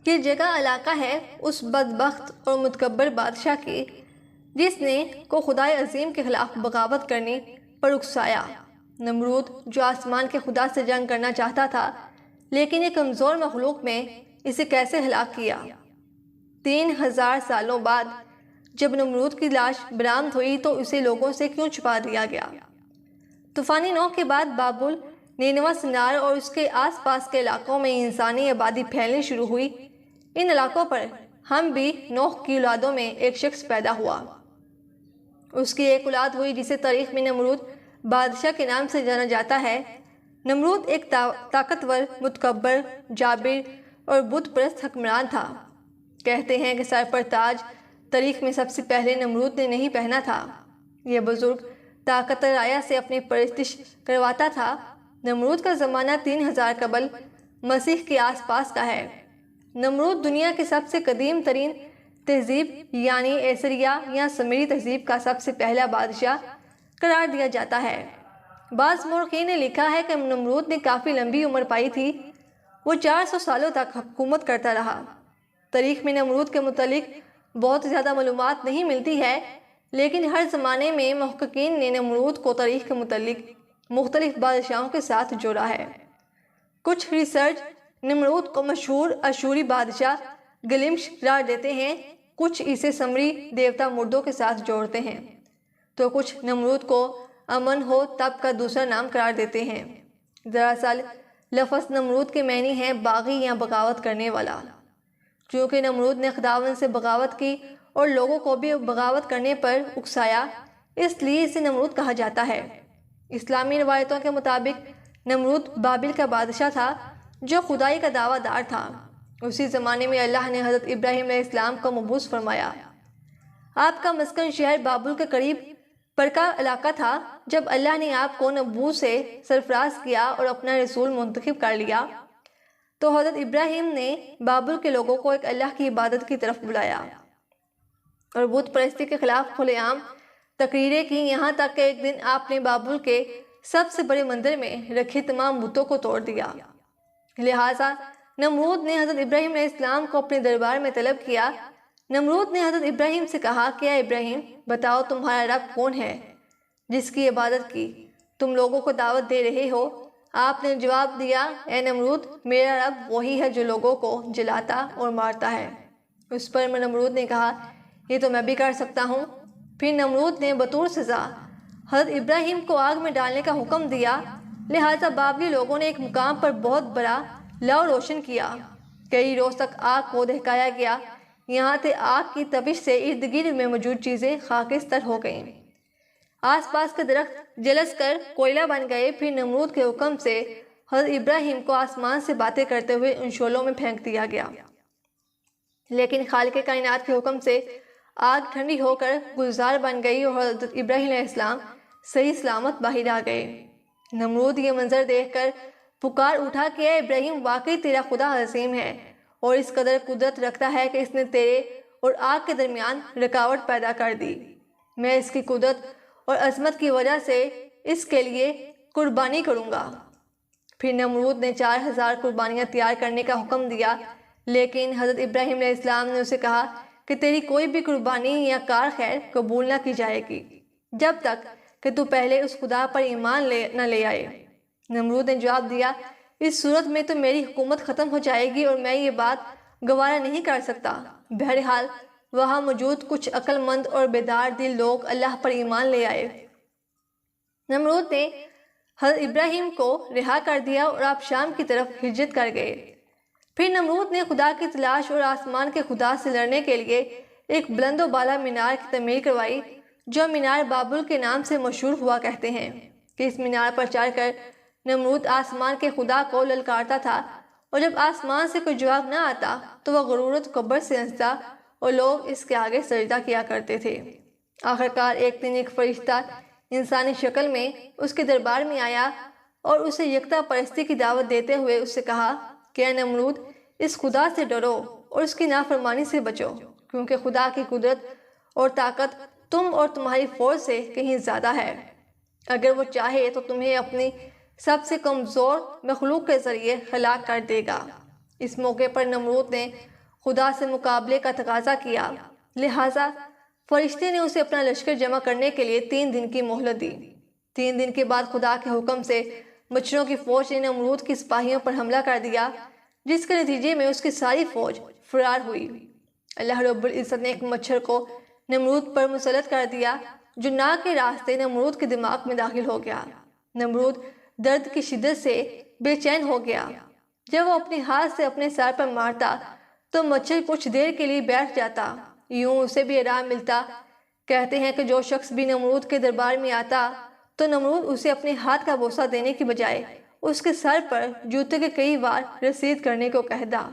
یہ جگہ علاقہ ہے اس بدبخت اور متکبر بادشاہ کی جس نے کو خدائے عظیم کے خلاف بغاوت کرنے پر اکسایا۔ نمرود جو آسمان کے خدا سے جنگ کرنا چاہتا تھا، لیکن یہ کمزور مخلوق میں اسے کیسے ہلاک کیا؟ 3000 سالوں بعد جب نمرود کی لاش برآمد ہوئی تو اسے لوگوں سے کیوں چھپا دیا گیا؟ طوفانی نوح کے بعد بابل، نینوا، سنار اور اس کے آس پاس کے علاقوں میں انسانی آبادی پھیلنی شروع ہوئی۔ ان علاقوں پر ہم بھی نوح کی اولادوں میں ایک شخص پیدا ہوا۔ اس کی ایک اولاد ہوئی جسے تاریخ میں نمرود بادشاہ کے نام سے جانا جاتا ہے۔ نمرود ایک طاقتور، متکبر، جابر اور بت پرست حکمران تھا۔ کہتے ہیں کہ سر پر تاج تاریخ میں سب سے پہلے نمرود نے نہیں پہنا تھا۔ یہ بزرگ طاقتور رایا سے اپنی پرستش کرواتا تھا۔ نمرود کا زمانہ 3000 قبل مسیح کے آس پاس کا ہے۔ نمرود دنیا کی سب سے قدیم ترین تہذیب یعنی ایسریا یا سمیری تہذیب کا سب سے پہلا بادشاہ قرار دیا جاتا ہے۔ بعض مورخین نے لکھا ہے کہ نمرود نے کافی لمبی عمر پائی تھی۔ وہ 400 سالوں تک حکومت کرتا رہا۔ تاریخ میں نمرود کے متعلق بہت زیادہ معلومات نہیں ملتی ہے، لیکن ہر زمانے میں محققین نے نمرود کو تاریخ کے متعلق مختلف بادشاہوں کے ساتھ جوڑا ہے۔ کچھ ریسرچ نمرود کو مشہور اشوری بادشاہ گلمش قرار دیتے ہیں، کچھ اسے سمری دیوتا مردوں کے ساتھ جوڑتے ہیں، تو کچھ نمرود کو امن ہو تب کا دوسرا نام قرار دیتے ہیں۔ دراصل لفظ نمرود کے معنی ہے باغی یا بغاوت کرنے والا۔ چونکہ نمرود نے خداوند سے بغاوت کی اور لوگوں کو بھی بغاوت کرنے پر اکسایا، اس لیے اسے نمرود کہا جاتا ہے۔ اسلامی روایتوں کے مطابق نمرود بابل کا بادشاہ تھا جو خدائی کا دعویٰ دار تھا۔ اسی زمانے میں اللہ نے حضرت ابراہیم علیہ السلام کو مبعوث فرمایا۔ آپ کا مسکن شہر بابل کے قریب پرکا علاقہ تھا۔ جب اللہ نے آپ کو نبوت سے سرفراز کیا اور اپنا رسول منتخب کر لیا تو حضرت ابراہیم نے بابل کے لوگوں کو ایک اللہ کی عبادت کی طرف بلایا اور بت پرستی کے خلاف کھلے عام تقریریں کی، یہاں تک کہ ایک دن آپ نے بابل کے سب سے بڑے مندر میں رکھے تمام بتوں کو توڑ دیا۔ لہٰذا نمرود نے حضرت ابراہیم علیہ السلام کو اپنے دربار میں طلب کیا۔ نمرود نے حضرت ابراہیم سے کہا کہ اے ابراہیم، بتاؤ تمہارا رب کون ہے جس کی عبادت کی تم لوگوں کو دعوت دے رہے ہو؟ آپ نے جواب دیا، اے نمرود، میرا رب وہی ہے جو لوگوں کو جلاتا اور مارتا ہے۔ اس پر نمرود نے کہا، یہ تو میں بھی کر سکتا ہوں۔ پھر نمرود نے بطور سزا حضرت ابراہیم کو آگ میں ڈالنے کا حکم دیا۔ لہٰذا بابلی لوگوں نے ایک مقام پر بہت بڑا لو روشن کیا۔ کئی روز تک آگ کو دہکایا گیا، یہاں تک آگ کی تپش سے ارد گرد میں موجود چیزیں خاکستر ہو گئیں۔ آس پاس کے درخت جلس کر کوئلہ بن گئے۔ پھر نمرود کے حکم سے حضرت ابراہیم کو آسمان سے باتیں کرتے ہوئے ان شعلوں میں پھینک دیا گیا، لیکن خالق کائنات کے حکم سے آگ ٹھنڈی ہو کر گلزار بن گئی اور حضرت ابراہیم علیہ السلام صحیح سلامت باہر آ گئے۔ نمرود یہ منظر دیکھ کر پکار اٹھا کہ اے ابراہیم، واقعی تیرا خدا عظیم ہے اور اس قدر قدرت رکھتا ہے کہ اس نے تیرے اور آگ کے درمیان رکاوٹ پیدا کر دی۔ میں اس کی قدرت اور عظمت کی وجہ سے اس کے لیے قربانی کروں گا۔ پھر نمرود نے 4000 قربانیاں تیار کرنے کا حکم دیا، لیکن حضرت ابراہیم علیہ السلام نے اسے کہا کہ تیری کوئی بھی قربانی یا کار خیر قبول نہ کی جائے گی جب تک کہ تو پہلے اس خدا پر ایمان نہ لے آئے۔ نمرود نے جواب دیا، اس صورت میں تو میری حکومت ختم ہو جائے گی اور میں یہ بات گوارا نہیں کر سکتا۔ بہرحال وہاں موجود کچھ عقل مند اور بیدار دل لوگ اللہ پر ایمان لے آئے۔ نمرود نے حضرت ابراہیم کو رہا کر دیا اور آپ شام کی طرف ہجرت کر گئے۔ پھر نمرود نے خدا کی تلاش اور آسمان کے خدا سے لڑنے کے لیے ایک بلند و بالا مینار کی تعمیر کروائی جو مینار بابل کے نام سے مشہور ہوا کرتے ہیں کہ اس مینار پر چڑھ کر نمرود آسمان کے خدا کو للکارتا تھا، اور جب آسمان سے کوئی جواب نہ آتا تو وہ غرور و تکبر سے ہنستا اور لوگ اس کے آگے سجدہ کیا کرتے تھے۔ آخرکار ایک دن ایک فرشتہ انسانی شکل میں اس کے دربار میں آیا اور اسے یکتا پرستی کی دعوت دیتے ہوئے اس سے کہا کہ اے نمرود، اس خدا سے ڈرو اور اس کی نافرمانی سے بچو، کیونکہ خدا کی قدرت اور طاقت تم اور تمہاری فوج سے کہیں زیادہ ہے۔ اگر وہ چاہے تو تمہیں اپنی سب سے کمزور مخلوق کے ذریعے ہلاک کر دے گا۔ اس موقع پر نمرود نے خدا سے مقابلے کا تقاضا کیا، لہٰذا فرشتے نے اسے اپنا لشکر جمع کرنے کے لیے 3 دن کی مہلت دی۔ 3 دن کے بعد خدا کے حکم سے مچھروں کی فوج نے نمرود کی سپاہیوں پر حملہ کر دیا، جس کے نتیجے میں اس کی ساری فوج فرار ہوئی۔ اللہ رب العزت نے ایک مچھر کو نمرود پر مسلط کر دیا جو ناک کے راستے نمرود کے دماغ میں داخل ہو گیا۔ نمرود درد کی شدت سے بے چین ہو گیا۔ جب وہ اپنے ہاتھ سے اپنے سر پر مارتا تو مچھر کچھ دیر کے لیے بیٹھ جاتا، یوں اسے بھی آرام ملتا۔ کہتے ہیں کہ جو شخص بھی نمرود کے دربار میں آتا تو نمرود اسے اپنے ہاتھ کا بوسہ دینے کی بجائے اس کے سر پر جوتے کے کئی بار رسید کرنے کو کہتا۔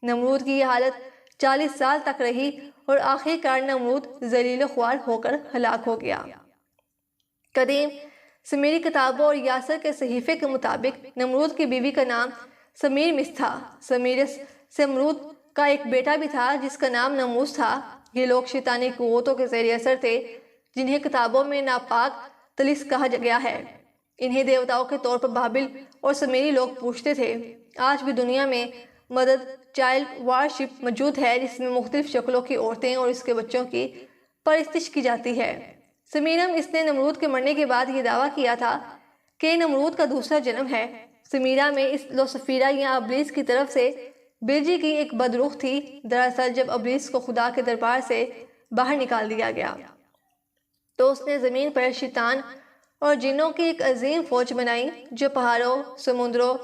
نمرود کی یہ حالت 40 سال تک رہی اور آخر کار نمرود ذلیل و خوار ہو کر ہلاک ہو گیا۔ قدیم سمیری کتابوں اور یاسر کے صحیفے کے مطابق نمرود کی بیوی کا نام سمیرمس تھا۔ سمیرس سے نمرود کا ایک بیٹا بھی تھا جس کا نام نموس تھا۔ یہ لوگ شیطانی قوتوں کے زیر اثر تھے جنہیں کتابوں میں ناپاک طلس کہا گیا ہے۔ انہیں دیوتاؤں کے طور پر بابل اور سمیری لوگ پوجتے تھے۔ آج بھی دنیا میں مدد چائلڈ وارشپ موجود ہے جس میں مختلف شکلوں کی عورتیں اور اس کے بچوں کی پرستش کی جاتی ہے۔ سمیرم اس نے نمرود کے مرنے کے بعد یہ دعویٰ کیا تھا کہ نمرود کا دوسرا جنم ہے۔ سمیرا میں اس لوسفیرا یا ابلیس کی طرف سے بیجی کی ایک بدروح تھی۔ دراصل جب ابلیس کو خدا کے دربار سے باہر نکال دیا گیا تو اس نے زمین پر شیطان اور جنوں کی ایک عظیم فوج بنائی جو پہاڑوں، سمندروں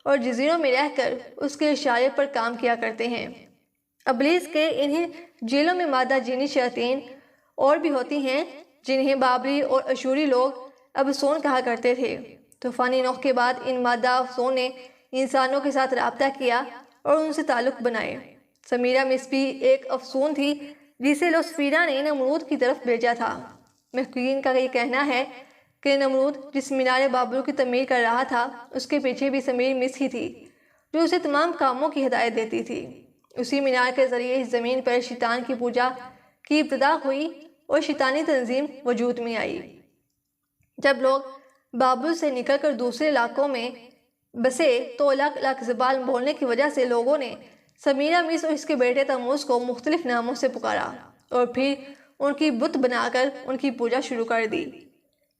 اور جزیروں میں رہ کر اس کے اشارے پر کام کیا کرتے ہیں۔ ابلیس کے انہیں جیلوں میں مادہ جینی شیاطین اور بھی ہوتی ہیں جنہیں بابلی اور اشوری لوگ ابسون کہا کرتے تھے۔ طوفانی نوح کے بعد ان مادہ افسون نے انسانوں کے ساتھ رابطہ کیا اور ان سے تعلق بنائے۔ سمیرمس بھی ایک افسون تھی جسے لوسفیرا نے نمرود کی طرف بھیجا تھا۔ محققین کا یہ کہنا ہے کہ نمرود جس مینار بابل کی تعمیر کر رہا تھا اس کے پیچھے بھی سمیرمس ہی تھی جو اسے تمام کاموں کی ہدایت دیتی تھی۔ اسی مینار کے ذریعے اس زمین پر شیطان کی پوجا کی ابتدا ہوئی اور شیطانی تنظیم وجود میں آئی۔ جب لوگ بابل سے نکل کر دوسرے علاقوں میں بسے تو الگ الگ زبان بولنے کی وجہ سے لوگوں نے سمیرمس اور اس کے بیٹے تموز کو مختلف ناموں سے پکارا اور پھر ان کی بت بنا کر ان کی پوجا شروع کر دی۔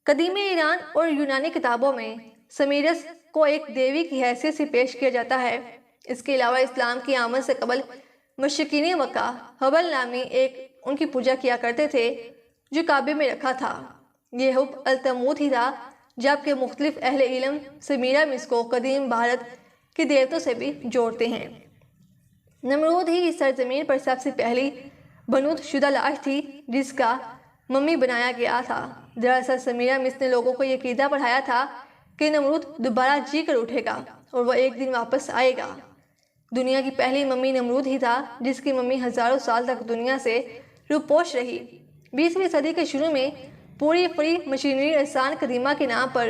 قدیم ایران اور یونانی کتابوں میں سمیرس کو ایک دیوی کی حیثیت سے پیش کیا جاتا ہے۔ اس کے علاوہ اسلام کی آمد سے قبل مشرکین مکہ حبل نامی ایک ان کی پوجا کیا کرتے تھے جو کعبے میں رکھا تھا۔ یہ حب التمود ہی تھا، جبکہ مختلف اہل علم سمیرمس کو قدیم بھارت کے دیوتوں سے بھی جوڑتے ہیں۔ نمرود ہی اس سرزمین پر سب سے پہلی بنود شدہ لاش تھی جس کا ممی بنایا گیا تھا۔ دراصل سمیرمس نے لوگوں کو یہ عقیدہ پڑھایا تھا کہ نمرود دوبارہ جی کر اٹھے گا اور وہ ایک دن واپس آئے گا۔ دنیا کی پہلی ممی نمرود ہی تھا جس کی ممی ہزاروں سال تک دنیا سے روپوش رہی۔ 20ویں صدی کے شروع میں پوری فری مشینری انسان قدیمہ کے نام پر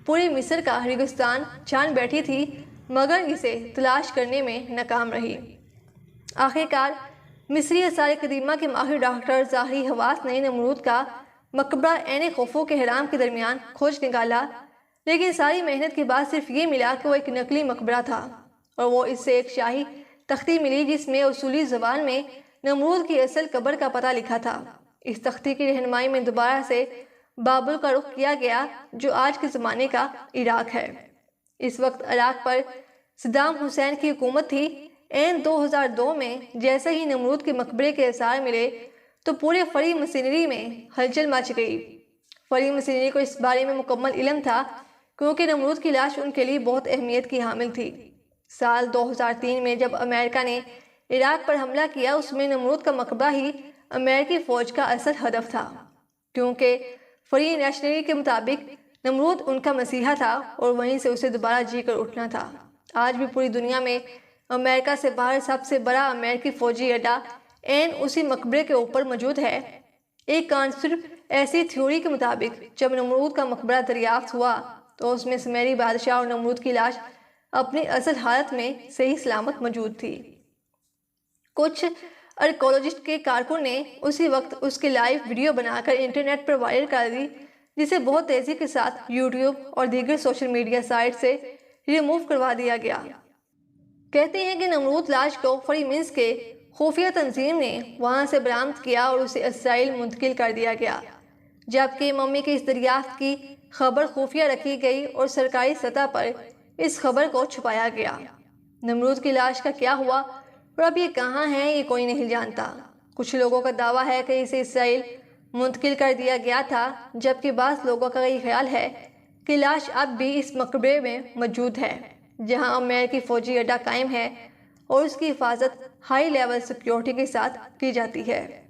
پوری مصر کا ریگستان چھان بیٹھی تھی مگر اسے تلاش کرنے میں ناکام رہی۔ آخر کار مصری آثار قدیمہ کے ماہر ڈاکٹر ظاہری حواس نے نمرود کا مقبرہ عین خوفو کے حرام کے درمیان کھوج نکالا، لیکن ساری محنت کے بعد صرف یہ ملا کہ وہ ایک نقلی مقبرہ تھا اور وہ اس سے ایک شاہی تختی ملی جس میں اصولی زبان میں نمرود کی اصل قبر کا پتہ لکھا تھا۔ اس تختی کی رہنمائی میں دوبارہ سے بابل کا رخ کیا گیا جو آج کے زمانے کا عراق ہے۔ اس وقت عراق پر صدام حسین کی حکومت تھی۔ عین 2002 میں جیسے ہی نمرود کے مقبرے کے آثار ملے تو پورے فری مسینری میں ہلچل مچ گئی۔ فری مسینری کو اس بارے میں مکمل علم تھا کیونکہ نمرود کی لاش ان کے لیے بہت اہمیت کی حامل تھی۔ سال 2003 میں جب امریکہ نے عراق پر حملہ کیا اس میں نمرود کا مقبرہ ہی امریکی فوج کا اصل ہدف تھا، کیونکہ فری نیشنری کے مطابق نمرود ان کا مسیحا تھا اور وہیں سے اسے دوبارہ جی کر اٹھنا تھا۔ آج بھی پوری دنیا میں امریکہ سے باہر سب سے بڑا امریکی فوجی اڈا عین اسی مقبرے کے اوپر موجود ہے۔ ایک کانسپٹ ایسی تھیوری کے مطابق جب نمرود کا مقبرہ دریافت ہوا تو اس میں سمیری بادشاہ اور نمرود کی لاش اپنی اصل حالت میں صحیح سلامت موجود تھی۔ کچھ آرکیولوجسٹ کے کارکن نے اسی وقت اس کی لائیو ویڈیو بنا کر انٹرنیٹ پر وائرل کر دی جسے بہت تیزی کے ساتھ یوٹیوب اور دیگر سوشل میڈیا سائٹ سے ریموو کروا دیا گیا۔ کہتے ہیں کہ نمرود لاش کو فری منس کے خفیہ تنظیم نے وہاں سے برآمد کیا اور اسے اسرائیل منتقل کر دیا گیا، جبکہ ممی کی اس دریافت کی خبر خفیہ رکھی گئی اور سرکاری سطح پر اس خبر کو چھپایا گیا۔ نمرود کی لاش کا کیا ہوا اور اب یہ کہاں ہے، یہ کوئی نہیں جانتا۔ کچھ لوگوں کا دعویٰ ہے کہ اسے اسرائیل منتقل کر دیا گیا تھا، جبکہ بعض لوگوں کا یہ خیال ہے کہ لاش اب بھی اس مقبرے میں موجود ہے جہاں امریکی فوجی اڈہ قائم ہے اور اس کی حفاظت ہائی لیول سیکیورٹی کے ساتھ کی جاتی ہے۔